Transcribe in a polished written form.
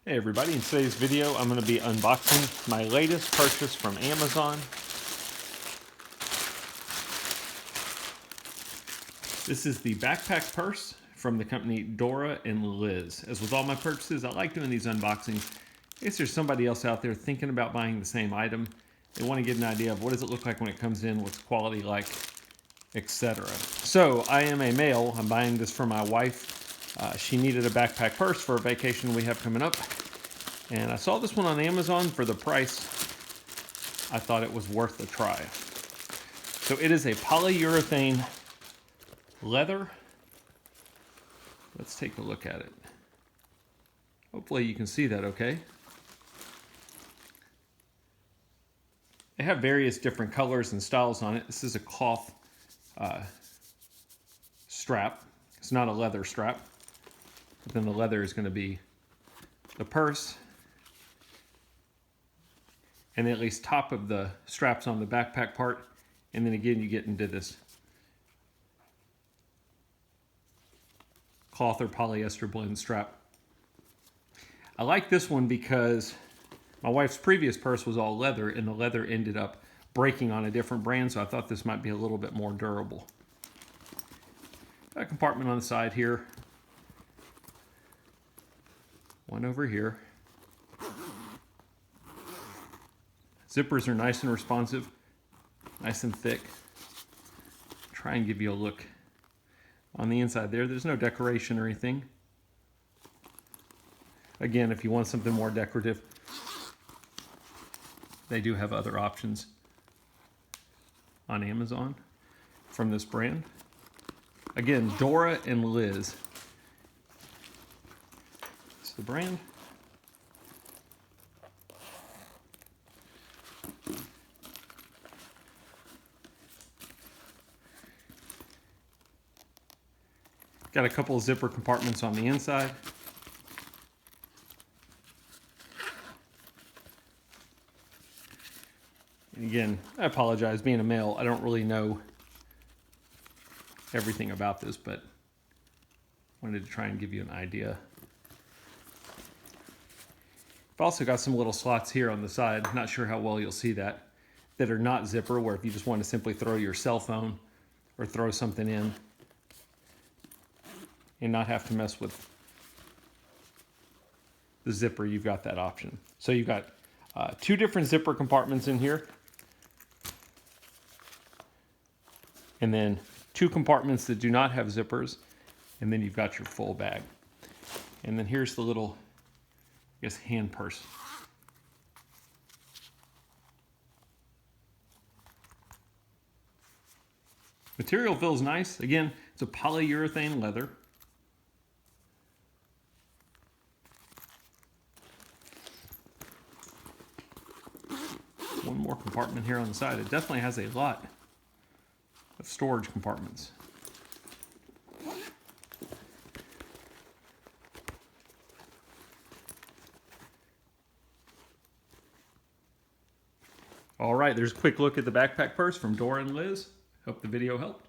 Hey everybody, in today's video I'm going to be unboxing my latest purchase from Amazon. This is the backpack purse from the company Dora and Liz. As with all my purchases, I like doing these unboxings. In case there's somebody else out there thinking about buying the same item, they want to get an idea of what does it look like when it comes in, what's quality like, etc. So I am a male, I'm buying this for my wife. She needed a backpack purse for a vacation we have coming up. And I saw this one on Amazon for the price. I thought it was worth a try. So it is a polyurethane leather. Let's take a look at it. Hopefully you can see that okay. They have various different colors and styles on it. This is a cloth strap. It's not a leather strap. But then the leather is going to be the purse. And at least top of the straps on the backpack part. And then again, you get into this cloth or polyester blend strap. I like this one because my wife's previous purse was all leather and the leather ended up breaking on a different brand, so I thought this might be a little bit more durable. Got a compartment on the side here. One over here. Zippers are nice and responsive, nice and thick. Try and give you a look on the inside there. There's no decoration or anything. Again, if you want something more decorative, they do have other options on Amazon from this brand. Again, Dora and Liz. It's the brand. Got a couple of zipper compartments on the inside. And again, I apologize, being a male, I don't really know everything about this, but wanted to try and give you an idea. I've also got some little slots here on the side, not sure how well you'll see that are not zipper, where if you just want to simply throw your cell phone or throw something in and not have to mess with the zipper, you've got that option. So you've got two different zipper compartments in here. And then two compartments that do not have zippers. And then you've got your full bag. And then here's the little, I guess, hand purse. Material feels nice. Again, it's a polyurethane leather. One more compartment here on the side. It definitely has a lot of storage compartments. All right, there's a quick look at the backpack purse from Dora and Liz. Hope the video helped.